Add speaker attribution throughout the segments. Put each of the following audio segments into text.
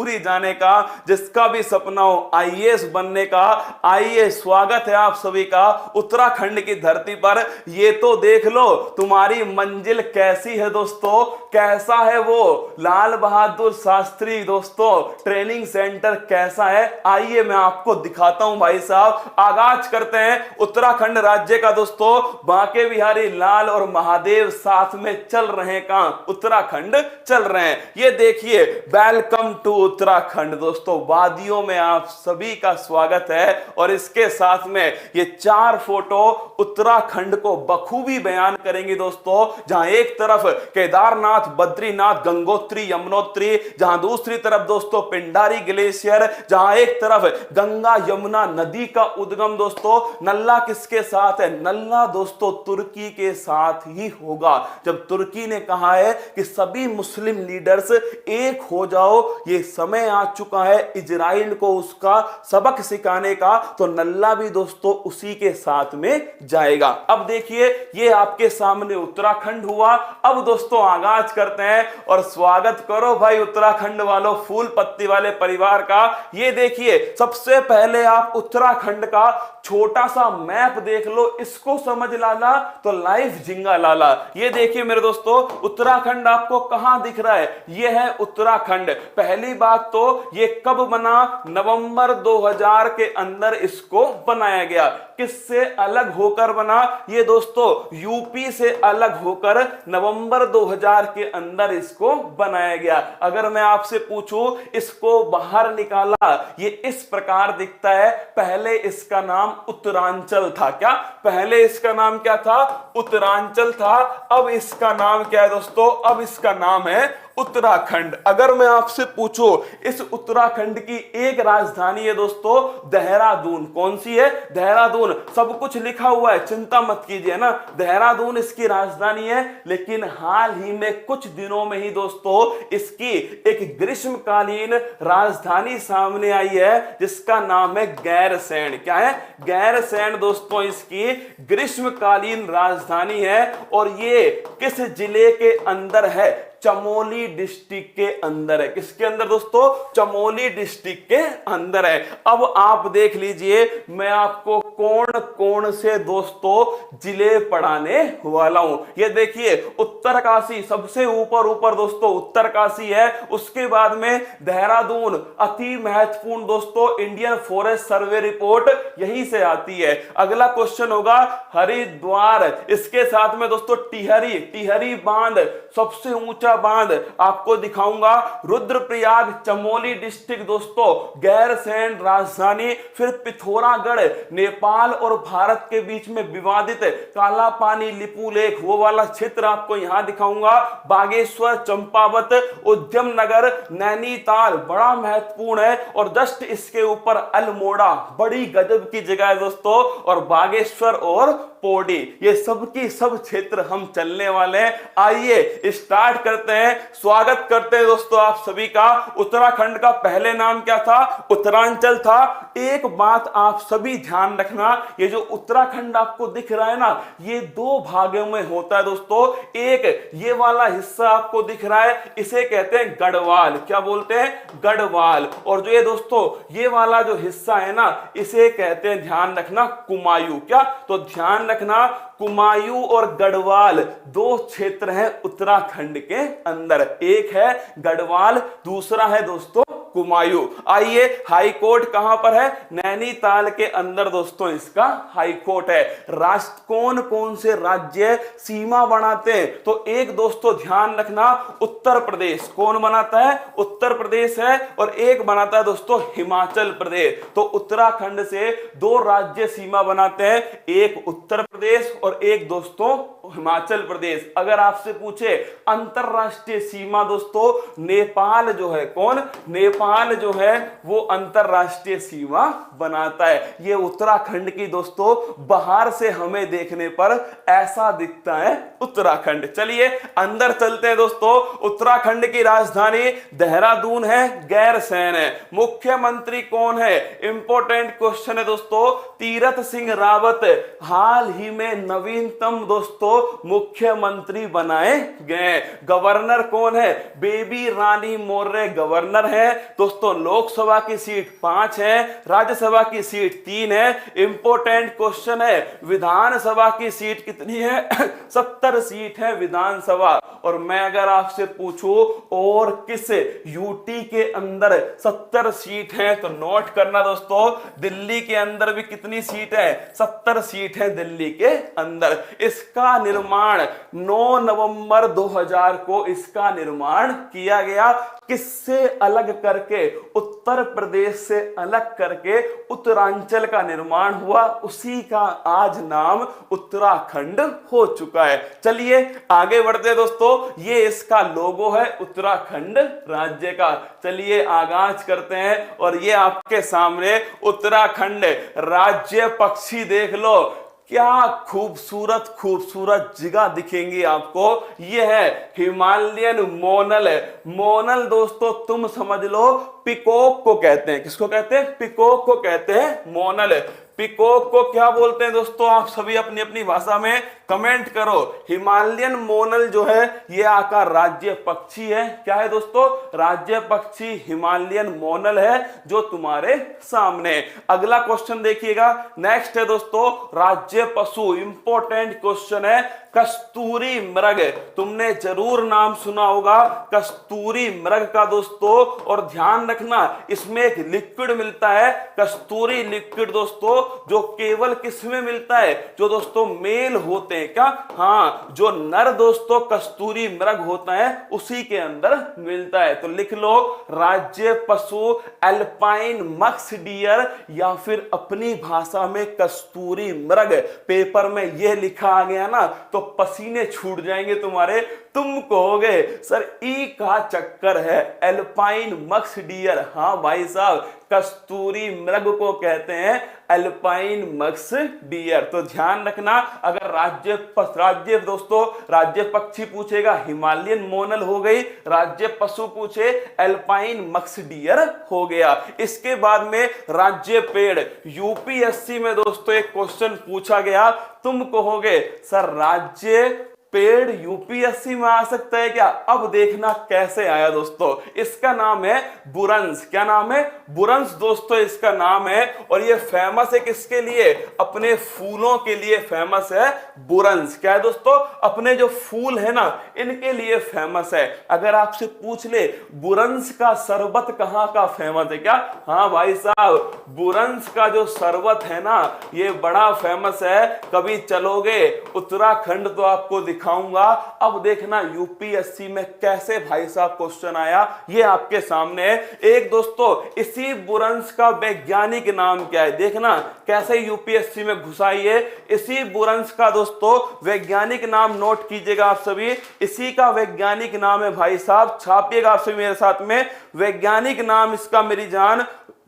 Speaker 1: पूरी जाने का, जिसका भी सपना हो आईएएस बनने का, आइए स्वागत है आप सभी का उत्तराखंड की धरती पर। ये तो देख लो तुम्हारी मंजिल कैसी है दोस्तों, कैसा है वो लाल बहादुर शास्त्री दोस्तों ट्रेनिंग सेंटर कैसा है, आइए मैं आपको दिखाता हूं भाई साहब। आगाज करते हैं उत्तराखंड राज्य का दोस्तों। बांके बिहारी लाल और महादेव साथ में चल रहे हैं, कहां? उत्तराखंड चल रहे हैं। ये देखिए, वेलकम टू उत्तराखंड दोस्तों, वादियों में आप सभी का स्वागत है। और इसके साथ में ये 4 फोटो उत्तराखंड को बखूबी बयान करेंगे दोस्तों। जहां एक तरफ केदारनाथ, बद्रीनाथ, गंगोत्री, यमुनोत्री, जहां दूसरी तरफ दोस्तों पिंडारी ग्लेशियर, जहां एक तरफ गंगा यमुना नदी का उद्गम दोस्तों। नल्ला किसके साथ है? नल्ला दोस्तों तुर्की के साथ ही होगा। जब तुर्की ने कहा है कि सभी मुस्लिम लीडर्स एक हो जाओ, ये समय आ चुका है इजराइल को उसका सबक सिखाने का, तो नल्ला भी दोस्तों उसी के साथ में जाएगा। अब देखिए, ये आपके सामने उत्तराखंड हुआ। अब दोस्तों आगाज करते हैं और स्वागत करो भाई उत्तराखंड वालों, फूल पत्ती वाले परिवार का। ये देखिए, सबसे पहले आप उत्तराखंड का छोटा सा मैप देख लो, इसको समझ लाला तो लाइफ जिंगा लाला। ये देखिए मेरे दोस्तों, उत्तराखंड आपको कहां दिख रहा है? ये है उत्तराखंड। पहली बात तो ये कब बना? नवंबर 2000 के अंदर इसको बनाया गया। किससे अलग होकर बना? ये दोस्तों यूपी से अलग होकर नवंबर 2000 के अंदर इसको बनाया गया। अगर मैं आपसे पूछूं इसको बाहर निकाला, ये इस प्रकार दिखता है। पहले इसका नाम उत्तरांचल था। क्या पहले इसका नाम क्या था? उत्तरांचल था। अब इसका नाम क्या है दोस्तों? अब इसका नाम है उत्तराखंड। अगर मैं आपसे पूछूं, इस उत्तराखंड की एक राजधानी है दोस्तों, देहरादून। कौन सी है? देहरादून। सब कुछ लिखा हुआ है, चिंता मत कीजिए ना, देहरादून इसकी राजधानी है। लेकिन हाल ही में कुछ दिनों में ही दोस्तों इसकी एक ग्रीष्मकालीन राजधानी सामने आई है, जिसका नाम है गैरसैंण। क्या है? गैरसैंण दोस्तों इसकी ग्रीष्मकालीन राजधानी है। और ये किस जिले के अंदर है? चमोली डिस्ट्रिक्ट के अंदर है। किसके अंदर दोस्तों? चमोली डिस्ट्रिक्ट के अंदर है। अब आप देख लीजिए, मैं आपको कौन कौन से दोस्तों जिले पढ़ाने वाला हूं। ये देखिए, उत्तरकाशी सबसे ऊपर दोस्तों उत्तरकाशी है। उसके बाद में देहरादून, अति महत्वपूर्ण दोस्तों इंडियन फॉरेस्ट सर्वे रिपोर्ट यहीं से आती है। अगला क्वेश्चन होगा हरिद्वार। इसके साथ में दोस्तों टिहरी बांध, सबसे ऊंचा बांध आपको दिखाऊंगा। रुद्रप्रयाग, चमोली डिस्ट्रिक्ट दोस्तों, गैरसैंण राजधानी। फिर पिथौरागढ़, नेपाल और भारत के बीच में विवादित काला पानी लिपू लेक, वो वाला क्षेत्र आपको यहां दिखाऊंगा। बागेश्वर, चंपावत, उद्यम नगर, नैनीताल बड़ा महत्वपूर्ण है। और जस्ट इसके ऊपर अल्मोड़ा, बड़ी गजब की जगह है दोस्तों। और बागेश्वर और पौड़ी, ये सब की सब क्षेत्र हम चलने वाले हैं। आइए स्टार्ट करते हैं। स्वागत करते हैं दोस्तों आप सभी का। उत्तराखंड का पहले नाम क्या था? उत्तरांचल था। एक बात आप सभी ध्यान रखना, ये जो उत्तराखंड आपको दिख रहा है ना, ये 2 भागों में होता है दोस्तों। एक ये वाला हिस्सा आपको दिख रहा है, इसे कहते हैं गढ़वाल। क्या बोलते हैं? गढ़वाल। और जो ये दोस्तों ये वाला जो हिस्सा है ना, इसे कहते हैं, ध्यान रखना, कुमायूं। क्या? तो ध्यान रखना, कुमायूं और गढ़वाल 2 क्षेत्र हैं उत्तराखंड के अंदर। एक है गढ़वाल, दूसरा है दोस्तों कुमायूं। आइए, हाई कोर्ट कहां पर है? नैनीताल के अंदर दोस्तों इसका हाई कोर्ट है। राष्ट्र कौन कौन से राज्य सीमा बनाते हैं? तो एक दोस्तों ध्यान रखना, उत्तर प्रदेश। कौन बनाता है? उत्तर प्रदेश है। और एक बनाता है दोस्तों हिमाचल प्रदेश। तो उत्तराखंड से 2 राज्य सीमा बनाते हैं, एक उत्तर प्रदेश और एक दोस्तों हिमाचल प्रदेश। अगर आपसे पूछे अंतरराष्ट्रीय सीमा दोस्तों, नेपाल जो है, कौन? नेपाल जो है वो अंतरराष्ट्रीय सीमा बनाता है। ये उत्तराखंड की दोस्तों बाहर से हमें देखने पर ऐसा दिखता है उत्तराखंड। चलिए अंदर चलते हैं दोस्तों। उत्तराखंड की राजधानी देहरादून है, गैरसैंण है। मुख्यमंत्री कौन है? इंपॉर्टेंट क्वेश्चन है दोस्तों। तीरथ सिंह रावत हाल ही ही में नवीनतम दोस्तों मुख्यमंत्री बनाए गए। गवर्नर कौन है? बेबी रानी मौर्य गवर्नर है दोस्तों। लोकसभा की सीट 5 है, राज्यसभा की सीट 3 है। इंपॉर्टेंट क्वेश्चन है, विधानसभा की सीट कितनी है? 70 सीट है विधानसभा। और मैं अगर आपसे पूछूं और किस यूटी के अंदर 70 सीट है तो नोट करना दोस्तों, दिल्ली के अंदर भी कितनी सीट है? 70 सीट है दिल्ली के अंदर। इसका निर्माण 9 नवंबर 2000 को इसका निर्माण किया गया। किससे अलग करके? उत्तर प्रदेश से अलग करके उत्तरांचल का निर्माण हुआ, उसी का आज नाम उत्तराखंड हो चुका है। चलिए आगे बढ़ते हैं दोस्तों, ये इसका लोगो है उत्तराखंड राज्य का। चलिए आगाज करते हैं और ये आपके सामने उत्तराखंड राज्य पक्षी देख लो, क्या खूबसूरत खूबसूरत जगह दिखेंगी आपको। यह है हिमालयन मोनल। मोनल दोस्तों तुम समझ लो पिकॉक को कहते हैं। किसको कहते हैं? पिकॉक को कहते हैं मोनल। पिकॉक को क्या बोलते हैं दोस्तों? आप सभी अपनी अपनी भाषा में कमेंट करो। हिमालयन मोनल जो है ये आपका राज्य पक्षी है। क्या है दोस्तों? राज्य पक्षी हिमालयन मोनल है जो तुम्हारे सामने। अगला क्वेश्चन देखिएगा, नेक्स्ट है दोस्तों राज्य पशु। इंपॉर्टेंट क्वेश्चन है, कस्तूरी मृग। तुमने जरूर नाम सुना होगा कस्तूरी मृग का दोस्तों। और ध्यान रखना इसमें एक लिक्विड मिलता है, कस्तूरी लिक्विड दोस्तों, जो केवल किसमें मिलता है? जो दोस्तों मेल होते हैं। क्या? हाँ, जो नर दोस्तों कस्तूरी मृग होता है उसी के अंदर मिलता है। तो लिख लो राज्य पशु एल्पाइन मक्स डियर, या फिर अपनी भाषा में कस्तूरी मृग। पेपर में यह लिखा आ गया ना तो पसीने छूट जाएंगे तुम्हारे। तुम कहोगे सर ई का चक्कर है, एल्पाइन मक्स डियर। हाँ भाई साहब, कस्तूरी मृग को कहते हैं एल्पाइन मक्स डियर। तो ध्यान रखना, अगर राज्य दोस्तों राज्य पक्षी पूछेगा हिमालयन मोनल हो गई, राज्य पशु पूछे एल्पाइन मक्स डियर हो गया। इसके बाद में राज्य पेड़। यूपीएससी में दोस्तों एक क्वेश्चन पूछा गया, तुम कहोगे सर राज्य पेड़ यूपीएससी में आ सकता है क्या? अब देखना कैसे आया दोस्तों। इसका नाम है बुरंश। क्या नाम है? बुरंश दोस्तों इसका नाम है। और ये फेमस है किसके लिए? अपने फूलों के लिए फेमस है बुरंश। क्या है दोस्तों? अपने जो फूल है ना इनके लिए फेमस है। अगर आपसे पूछ ले बुरंश का शरबत कहां का फेमस है क्या? हाँ भाई साहब, बुरंश का जो शरबत है ना ये बड़ा फेमस है। कभी चलोगे उत्तराखंड तो आपको दिखाऊंगा। अब देखना यूपीएससी में कैसे भाई साहब क्वेश्चन आया, ये आपके सामने है। एक दोस्तों इसी बुरंश का वैज्ञानिक नाम क्या है? देखना कैसे यूपीएससी में घुसाई है। इसी बुरंश का दोस्तों वैज्ञानिक नाम नोट कीजिएगा आप सभी। इसी का वैज्ञानिक नाम है भाई साहब, छापिएगा आप सभी मेरे साथ में। वैज्ञानिक नाम इसका मेरी जान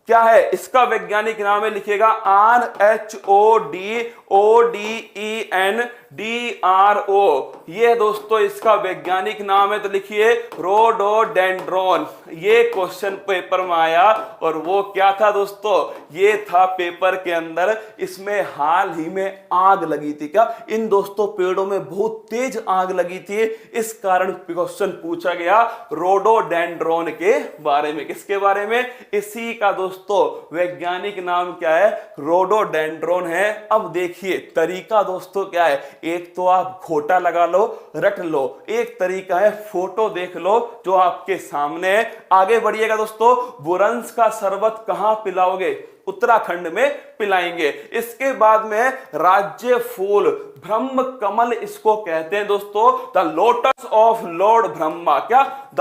Speaker 1: क्या है? इसका वैज्ञानिक नाम है, लिखिएगा RHODODENDRO। ये दोस्तों इसका वैज्ञानिक नाम है, तो लिखिए रोडोडेंड्रॉन। ये क्वेश्चन पेपर में आया और वो क्या था दोस्तों? ये था पेपर के अंदर। इसमें हाल ही में आग लगी थी। क्या? इन दोस्तों पेड़ों में बहुत तेज आग लगी थी, इस कारण क्वेश्चन पूछा गया रोडोडेंड्रॉन के बारे में। किसके बारे में? इसी का दोस्तों वैज्ञानिक नाम क्या है? रोडोडेंड्रॉन है। अब देखिए तरीका दोस्तों क्या है, एक तो आप घोटा लगा लो, रट लो। एक तरीका है फोटो देख लो जो आपके सामने है। आगे बढ़िएगा दोस्तों, बुरंश का शरबत कहां पिलाओगे? उत्तराखंड में पिलाएंगे। इसके बाद में राज्य फूल ब्रह्म कमल इसको कहते हैं दोस्तों, the lotus of lord Brahma. क्या? The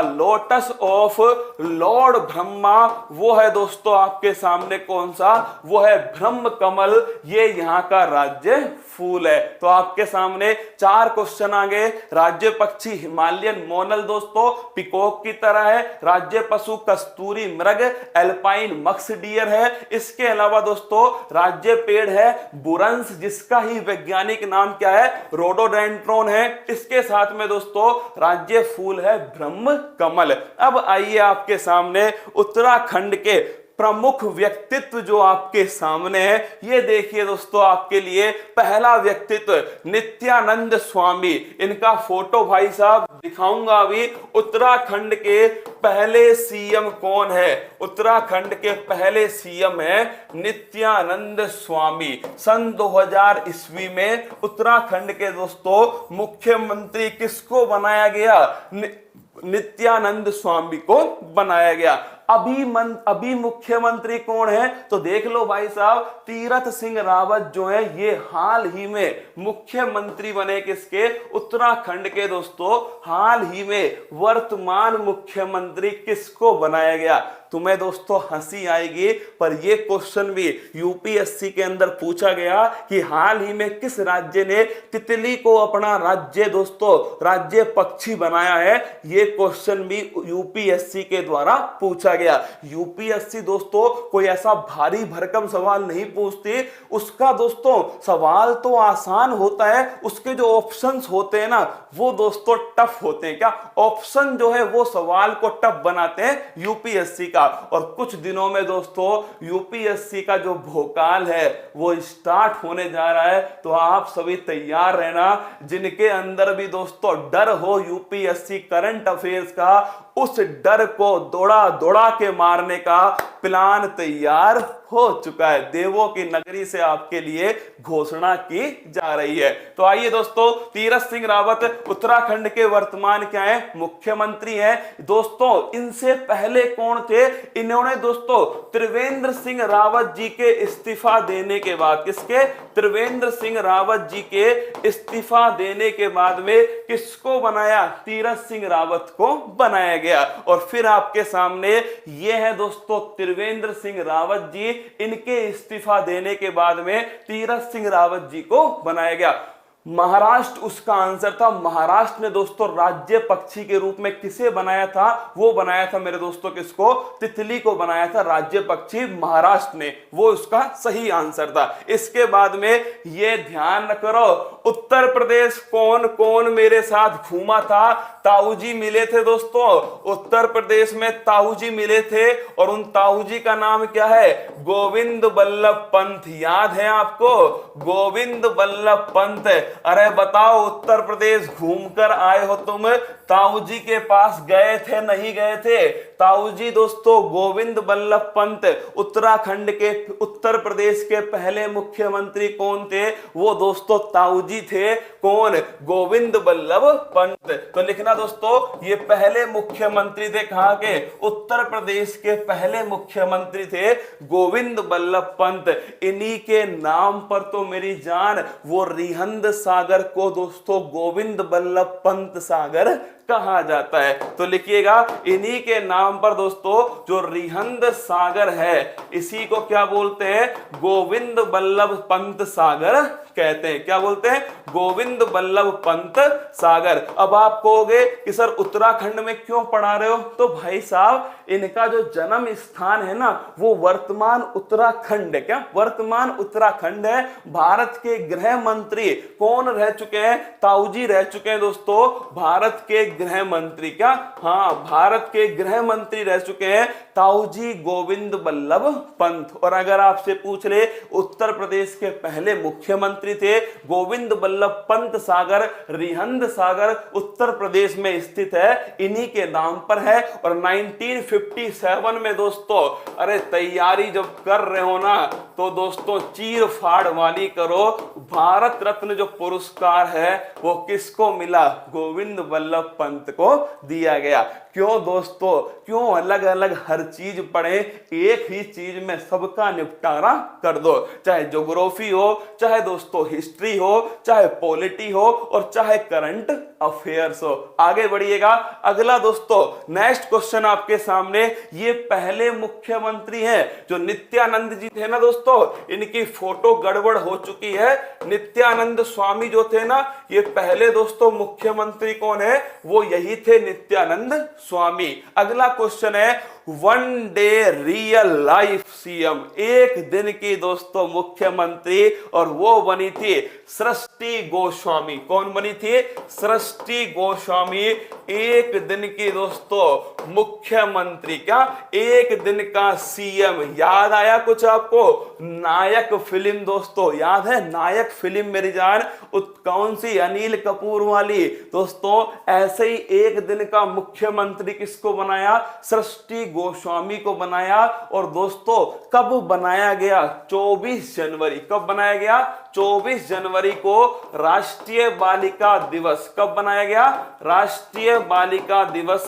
Speaker 1: lotus of lord Brahma, वो है दोस्तों आपके सामने कौन सा? वो है ब्रह्म कमल। ये यहां का राज्य फूल है। तो आपके सामने 4 क्वेश्चन आ गए। राज्य पक्षी हिमालयन मोनल दोस्तों पिकॉक की तरह है। राज्य पशु कस्तूरी मृग एल्पाइन मक्स डियर है। इसके अलावा दोस्तों राज्य पेड़ है बुरंश, जिसका ही वैज्ञानिक नाम क्या है? रोडोडेंड्रॉन है। इसके साथ में दोस्तों राज्य फूल है ब्रह्म कमल। अब आइए आपके सामने उत्तराखंड के प्रमुख व्यक्तित्व जो आपके सामने है, ये देखिए दोस्तों, आपके लिए पहला व्यक्तित्व नित्यानंद स्वामी। इनका फोटो भाई साहब दिखाऊंगा अभी। उत्तराखंड के पहले सीएम कौन है? उत्तराखंड के पहले सीएम है नित्यानंद स्वामी। सन 2000 ईस्वी में उत्तराखंड के दोस्तों मुख्यमंत्री किसको बनाया गया? नित्यानंद स्वामी को बनाया गया। अभी मुख्यमंत्री कौन है? तो देख लो भाई साहब, तीरथ सिंह रावत जो है ये हाल ही में मुख्यमंत्री बने। किसके? उत्तराखंड के दोस्तों। हाल ही में वर्तमान मुख्यमंत्री किसको बनाया गया? तुम्हें दोस्तों हंसी आएगी, पर ये क्वेश्चन भी यूपीएससी के अंदर पूछा गया कि हाल ही में किस राज्य ने तितली को अपना राज्य दोस्तों राज्य पक्षी बनाया है। ये क्वेश्चन भी यूपीएससी के द्वारा पूछा गया। यूपीएससी दोस्तों कोई ऐसा भारी भरकम सवाल नहीं पूछती, उसका दोस्तों सवाल तो आसान होता है, उसके जो ऑप्शंस होते हैं ना वो दोस्तों टफ होते हैं। क्या ऑप्शन जो है वो सवाल को टफ बनाते हैं यूपीएससी का। और कुछ दिनों में दोस्तों यूपीएससी का जो भोकाल है वो स्टार्ट होने जा रहा है, तो आप सभी तैयार रहना। जिनके अंदर भी दोस्तों डर हो यूपीएससी करंट अफेयर्स का, उस डर को दौड़ा दौड़ा के मारने का प्लान तैयार हो चुका है। देवों की नगरी से आपके लिए घोषणा की जा रही है। तो आइए दोस्तों, तीरथ सिंह रावत उत्तराखंड के वर्तमान क्या है? मुख्यमंत्री हैं। दोस्तों इनसे पहले कौन थे? इन्होंने दोस्तों त्रिवेंद्र सिंह रावत जी के इस्तीफा देने के बाद, किसके? त्रिवेंद्र सिंह रावत जी के इस्तीफा देने के बाद में किसको बनाया? तीरथ सिंह रावत को बनाया गया। और फिर आपके सामने ये है दोस्तों त्रिवेंद्र सिंह रावत जी। इनके इस्तीफा देने के बाद में तीरथ सिंह रावत जी को बनाया गया। महाराष्ट्र उसका आंसर था। महाराष्ट्र ने दोस्तों राज्य पक्षी के रूप में किसे बनाया था? वो बनाया था मेरे दोस्तों किसको? तितली को बनाया था राज्य पक्षी महाराष्ट्र ने। वो उसका सही आंसर था। इसके बाद में ये ध्यान करो, उत्तर प्रदेश कौन कौन मेरे साथ घूमा था? ताऊ जी मिले थे दोस्तों। उत्तर प्रदेश में ताऊ जी मिले थे, और उन ताऊ जी का नाम क्या है? गोविंद बल्लभ पंत। याद है आपको? गोविंद बल्लभ पंत। अरे बताओ, उत्तर प्रदेश घूमकर आए हो तुम, ताऊ जी के पास गए थे नहीं गए थे? ताऊ जी दोस्तों गोविंद बल्लभ पंत उत्तराखंड के, उत्तर प्रदेश के पहले मुख्यमंत्री कौन थे? वो दोस्तों ताऊ जी थे। कौन? गोविंद बल्लभ पंत। तो लिखना दोस्तों, ये पहले मुख्यमंत्री थे। कहां के? उत्तर प्रदेश के पहले मुख्यमंत्री थे गोविंद बल्लभ पंत। इन्हीं के नाम पर तो मेरी जान वो रिहंद सागर को दोस्तों गोविंद बल्लभ पंत सागर कहा जाता है। तो लिखिएगा, इन्हीं के नाम पर दोस्तों जो रिहंद सागर है, इसी को क्या बोलते हैं? गोविंद बल्लभ पंत सागर कहते हैं। क्या बोलते हैं? गोविंद बल्लभ पंत सागर। अब आप कहोगे कि सर उत्तराखंड में क्यों पढ़ा रहे हो? तो भाई साहब इनका जो जन्म स्थान है ना वो वर्तमान उत्तराखंड है। क्या वर्तमान उत्तराखंड है? भारत के गृह मंत्री कौन रह चुके हैं? ताऊ जी रह चुके हैं दोस्तों, भारत के गृह मंत्री। क्या? हाँ, भारत के गृह मंत्री रह चुके हैं ताऊ जी गोविंद बल्लभ पंत। और अगर आपसे पूछ ले उत्तर प्रदेश के पहले मुख्यमंत्री थे गोविंद बल्लभ पंत सागर, रिहंद सागर उत्तर प्रदेश में स्थित है, इन्हीं के नाम पर है। और 1957 में दोस्तों, अरे तैयारी जब कर रहे हो ना तो दोस्तों चीर फाड़ वाली करो। भारत रत्न जो पुरस्कार है वो किसको मिला? गोविंद बल्लभ पंत को दिया गया। क्यों दोस्तों, क्यों अलग अलग हर चीज पढ़े? एक ही चीज में सबका निपटारा कर दो। चाहे ज्योग्राफी हो, चाहे दोस्तों हिस्ट्री हो, चाहे पॉलिटी हो, और चाहे करंट अफेयर्स हो। आगे बढ़िएगा। अगला दोस्तों नेक्स्ट क्वेश्चन आपके सामने, ये पहले मुख्यमंत्री हैं जो नित्यानंद जी थे ना दोस्तों, इनकी फोटो गड़बड़ हो चुकी है। नित्यानंद स्वामी जो थे ना, ये पहले दोस्तों मुख्यमंत्री कौन है? वो यही थे, नित्यानंद स्वामी। अगला क्वेश्चन है, one day real life CM, एक दिन की दोस्तों मुख्यमंत्री, और वो बनी थी सृष्टि गोस्वामी। कौन बनी थी? सृष्टि गोस्वामी एक दिन की दोस्तों मुख्यमंत्री, क्या एक दिन का सीएम। याद आया कुछ आपको? नायक फिल्म दोस्तों, याद है नायक फिल्म मेरी जान? कौन सी? अनिल कपूर वाली दोस्तों। ऐसे ही एक दिन का मुख्यमंत्री किसको बनाया? सृष्टि गोस्वामी को बनाया। और दोस्तों कब बनाया गया? 24 जनवरी। कब बनाया गया? 24 जनवरी को राष्ट्रीय बालिका दिवस। कब बनाया गया? राष्ट्रीय बालिका दिवस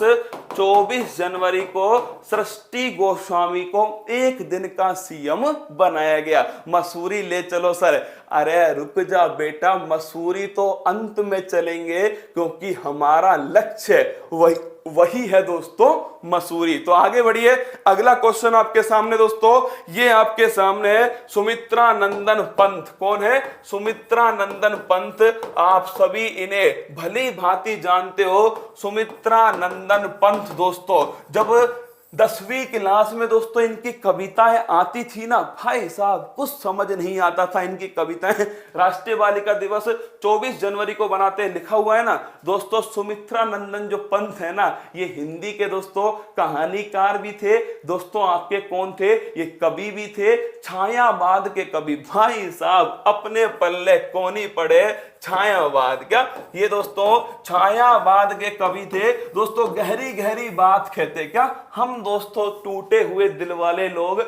Speaker 1: 24 जनवरी को सृष्टि गोस्वामी को एक दिन का सीएम बनाया गया। मसूरी ले चलो सर। अरे रुक जा बेटा, मसूरी तो अंत में चलेंगे, क्योंकि हमारा लक्ष्य वही है दोस्तों मसूरी। तो आगे बढ़िए, अगला क्वेश्चन आपके सामने दोस्तों, ये आपके सामने है सुमित्रा नंदन पंत। कौन है? सुमित्रा नंदन पंत। आप सभी इन्हें भली भांति जानते हो। सुमित्रा नंदन पंत दोस्तों, जब 10वीं क्लास में दोस्तों इनकी कविताएं आती थी ना, भाई साहब कुछ समझ नहीं आता था इनकी कविताएं। राष्ट्रीय बालिका दिवस 24 जनवरी को बनाते, लिखा हुआ है ना दोस्तों। सुमित्रा नंदन जो पंत है ना, ये हिंदी के दोस्तों कहानीकार भी थे दोस्तों। आपके कौन थे? ये कवि भी थे, छायावाद के कवि। भाई साहब अपने पल्ले कौन ही पड़े, छायावाद। क्या ये दोस्तों छायावाद के कवि थे दोस्तों। गहरी गहरी बात कहते, क्या हम दोस्तों टूटे हुए दिल वाले लोग,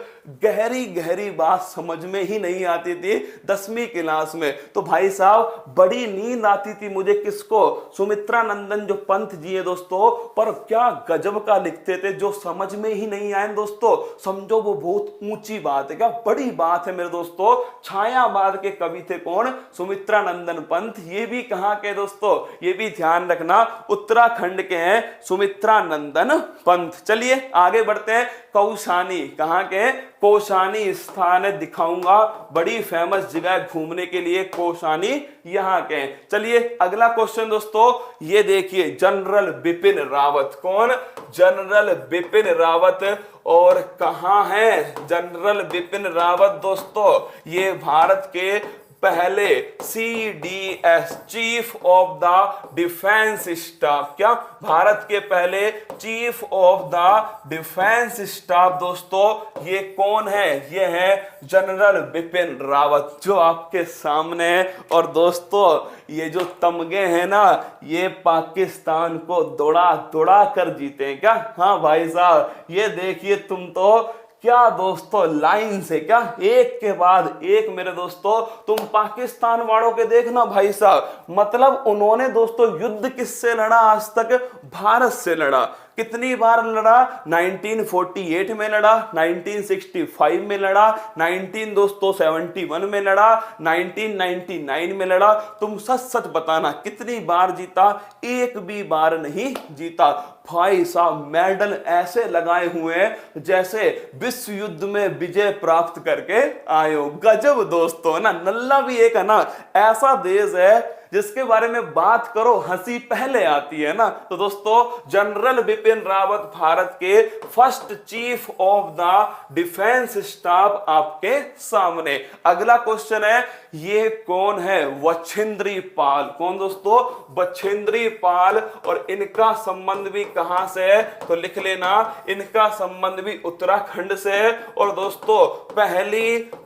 Speaker 1: गहरी गहरी बात समझ में ही नहीं आती थी 10वीं क्लास में। तो भाई साहब बड़ी नींद आती थी मुझे। किसको? सुमित्रा नंदन जो पंत जी है दोस्तों। पर क्या गजब का लिखते थे, जो समझ में ही नहीं आए दोस्तों, समझो वो बहुत ऊंची बात है, क्या बड़ी बात है मेरे दोस्तों। छायावाद के कवि थे कौन? सुमित्रा नंदन पंत। ये भी कहां के दोस्तों? ये भी ध्यान रखना, उत्तराखंड के हैं सुमित्रा नंदन पंत। चलिए आगे बढ़ते हैं। कौशानी, कहां के? कौशानी स्थान दिखाऊंगा, बड़ी फेमस जगह घूमने के लिए कौशानी यहां के। चलिए अगला क्वेश्चन दोस्तों, ये देखिए जनरल बिपिन रावत। कौन? जनरल बिपिन रावत। और कहां है जनरल बिपिन रावत दोस्तों? ये भारत के पहले CDS, chief of the defence staff. क्या? भारत के पहले chief of the defence staff दोस्तों। ये कौन है? ये है जनरल बिपिन रावत, जो आपके सामने है। और दोस्तों ये जो तमगे हैं ना, ये पाकिस्तान को दौड़ा दौड़ा कर जीते हैं। क्या? हाँ भाई साहब, ये देखिए तुम तो क्या दोस्तों लाइन से, क्या एक के बाद एक मेरे दोस्तों। तुम पाकिस्तान वालों के देखना भाई साहब, मतलब उन्होंने दोस्तों युद्ध किससे लड़ा आज तक? भारत से लड़ा। कितनी बार लड़ा? 1948 में लड़ा, 1965 में लड़ा, 1971 में लड़ा, 1999 में लड़ा। तुम सच सच बताना कितनी बार जीता? एक भी बार नहीं जीता। भाई साहब मेडल ऐसे लगाए हुए हैं जैसे विश्व युद्ध में विजय प्राप्त करके आए हो। गजब दोस्तों ना। नल्ला भी एक है ना ऐसा देश है जिसके बारे में बात करो हंसी पहले आती है ना। तो दोस्तों जनरल बिपिन रावत भारत के first chief of the defence staff आपके सामने। अगला क्वेश्चन है, ये कौन है? बछेंद्री पाल। कौन दोस्तों? बछेंद्री पाल। और इनका संबंध भी कहां से है? तो लिख लेना, इनका संबंध भी उत्तराखंड से है। और दोस्तों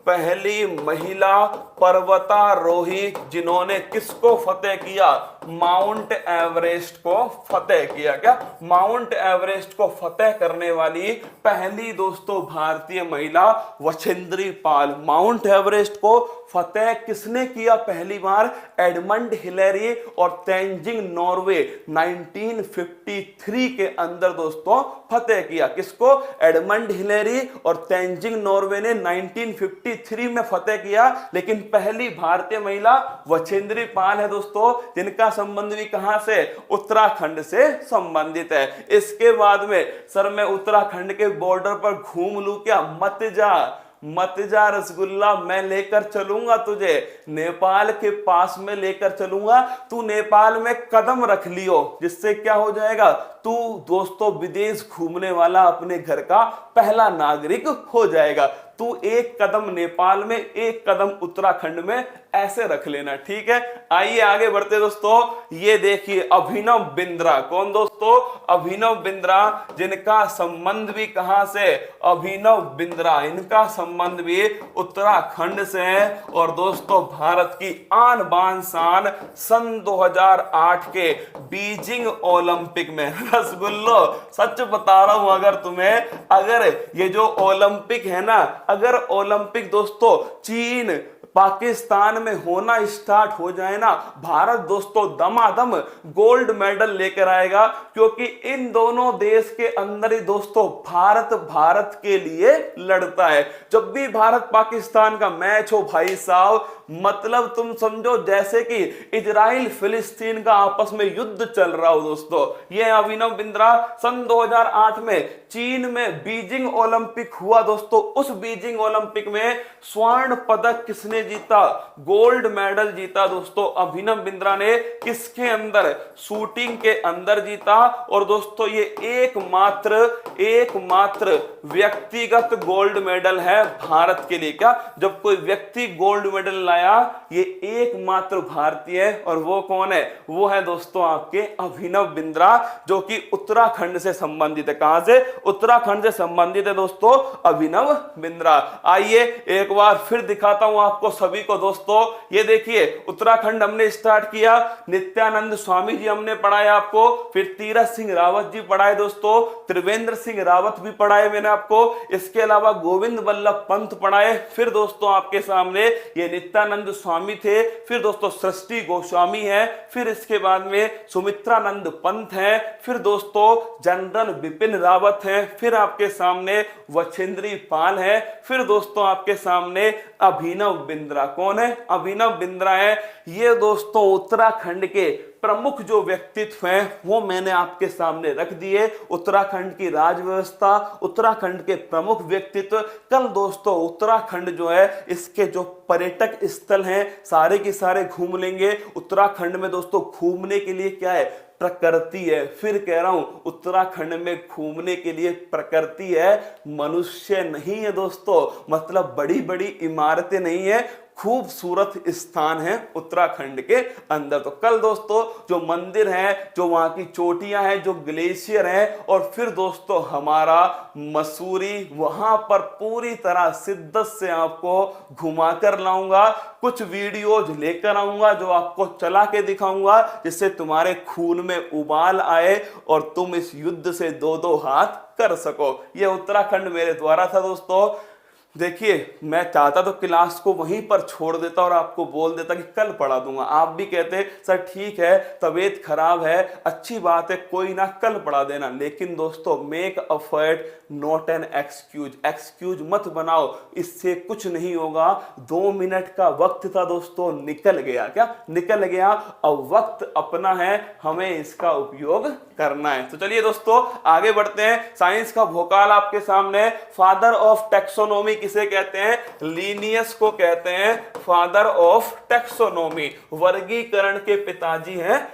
Speaker 1: पहली महिला पर्वतारोही जिन्होंने किसको फतेह किया? माउंट एवरेस्ट को फतेह किया। क्या? माउंट एवरेस्ट को फतेह करने वाली पहली दोस्तों भारतीय महिला बछेंद्री पाल। माउंट एवरेस्ट को फतेह किसने किया पहली बार? एडमंड हिलेरी और तेंजिंग नॉर्वे 1953 के अंदर दोस्तों फतेह किया। किसको? एडमंड हिलेरी और तेंजिंग नॉर्वे ने 1953 में फतेह किया। लेकिन पहली भारतीय महिला बछेंद्री पाल है दोस्तों, जिनका संबंध भी कहां से? उत्तराखंड से संबंधित है। इसके बाद में सर मैं उत्तराखंड के बॉर्डर पर घूम लूं क्या? मत जा, मत जा रसगुल्ला, मैं लेकर चलूंगा तुझे नेपाल के पास में लेकर चलूंगा, तू नेपाल में कदम रख लियो, जिससे क्या हो जाएगा, तू दोस्तों विदेश घूमने वाला अपने घर का पहला नागरिक हो जाएगा। तू एक कदम नेपाल में, एक कदम उत्तराखंड में, ऐसे रख लेना, ठीक है। आइए आगे बढ़ते दोस्तों। ये देखिए अभिनव बिंद्रा, कौन दोस्तों, अभिनव बिंद्रा, जिनका संबंध भी कहां से, अभिनव बिंद्रा, इनका संबंध भी उत्तराखंड से है। और दोस्तों भारत की आन बान शान, सन 2008 के बीजिंग ओलंपिक में रसगुल्लो, सच बता रहा हूं अगर तुम्हें, अगर ये जो ओलंपिक है ना, अगर ओलंपिक दोस्तों चीन पाकिस्तान में होना स्टार्ट हो जाए ना, भारत दोस्तों दमादम गोल्ड मेडल लेकर आएगा, क्योंकि इन दोनों देश के अंदर ही दोस्तों भारत के लिए लड़ता है। जब भी भारत पाकिस्तान का मैच हो भाई साहब, मतलब तुम समझो जैसे कि इजराइल फिलिस्तीन का आपस में युद्ध चल रहा हो दोस्तों। ये अभिनव बिंद्रा सन 2008 में चीन में बीजिंग ओलंपिक हुआ दोस्तों, उस बीजिंग ओलंपिक में स्वर्ण पदक किसने जीता, गोल्ड मेडल जीता दोस्तों, अभिनव बिंद्रा ने। किसके अंदर, शूटिंग के अंदर जीता। और दोस्तों ये एकमात्र व्यक्तिगत गोल्ड मेडल है भारत के लिए। क्या, जब कोई व्यक्ति गोल्ड मेडल लाया, ये एकमात्र भारतीय है, और वो कौन है, वो है दोस्तों आपके अभिनव बिंद्रा, जो कि उत्तराखंड से संबंधित है। कहां से, उत्तराखंड से संबंधित है दोस्तों अभिनव बिंद्रा। आइए एक बार फिर दिखाता हूं आपको सभी को दोस्तों। ये देखिए उत्तराखंड हमने स्टार्ट किया, नित्यानंद स्वामी जी हमने पढ़ाए आपको, फिर तीरथ सिंह रावत जी पढ़ाए दोस्तों, त्रिवेंद्र सिंह रावत भी पढ़ाए मैंने आपको, इसके अलावा गोविंद बल्लभ पंत पढ़ाए, फिर दोस्तों आपके सामने ये नित्यानंद स्वामी थे, फिर दोस्तों सृष्टि गोस्वामी है, फिर इसके बाद में सुमित्रानंद पंत है, फिर दोस्तों जनरल बिपिन रावत है, फिर आपके सामने वछेंद्री पाल है, फिर दोस्तों आपके सामने अभिनव बिंद्रा। कौन है, अभिनव बिंद्रा है। ये दोस्तों उत्तराखंड के प्रमुख जो व्यक्तित्व हैं वो मैंने आपके सामने रख दिए। उत्तराखंड की राज व्यवस्था, उत्तराखंड के प्रमुख व्यक्तित्व। कल दोस्तों उत्तराखंड जो है, इसके जो पर्यटक स्थल हैं सारे के सारे घूम लेंगे। उत्तराखंड में दोस्तों घूमने के लिए क्या है, प्रकृति है। फिर कह रहा हूं उत्तराखंड में घूमने के लिए प्रकृति है, मनुष्य नहीं है दोस्तों, मतलब बड़ी बड़ी इमारतें नहीं है, खूबसूरत स्थान है उत्तराखंड के अंदर। तो कल दोस्तों जो मंदिर है, जो वहां की चोटियां हैं, जो ग्लेशियर है, और फिर दोस्तों हमारा मसूरी, वहां पर पूरी तरह शिद्दत से आपको घुमा कर लाऊंगा। कुछ वीडियोज लेकर आऊंगा जो आपको चला के दिखाऊंगा, जिससे तुम्हारे खून में उबाल आए और तुम इस युद्ध से दो दो हाथ कर सको। ये उत्तराखंड मेरे द्वारा था दोस्तों। देखिए मैं चाहता तो क्लास को वहीं पर छोड़ देता और आपको बोल देता कि कल पढ़ा दूंगा, आप भी कहते सर ठीक है तबीयत खराब है, अच्छी बात है, कोई ना कल पढ़ा देना। लेकिन दोस्तों make effort not an excuse, excuse मत बनाओ, इससे कुछ नहीं होगा। 2 मिनट का वक्त था दोस्तों, निकल गया। क्या निकल गया? अब वक्त अपना है, हमें इसका उपयोग करना है। तो चलिए दोस्तों आगे बढ़ते हैं। साइंस का भोकाल आपके सामने। फादर ऑफ टेक्सोनोमी किसे कहते हैं? लीनियस को कहते हैं फादर ऑफ टेक्सोनोमी, वर्गीकरण के पिताजी हैं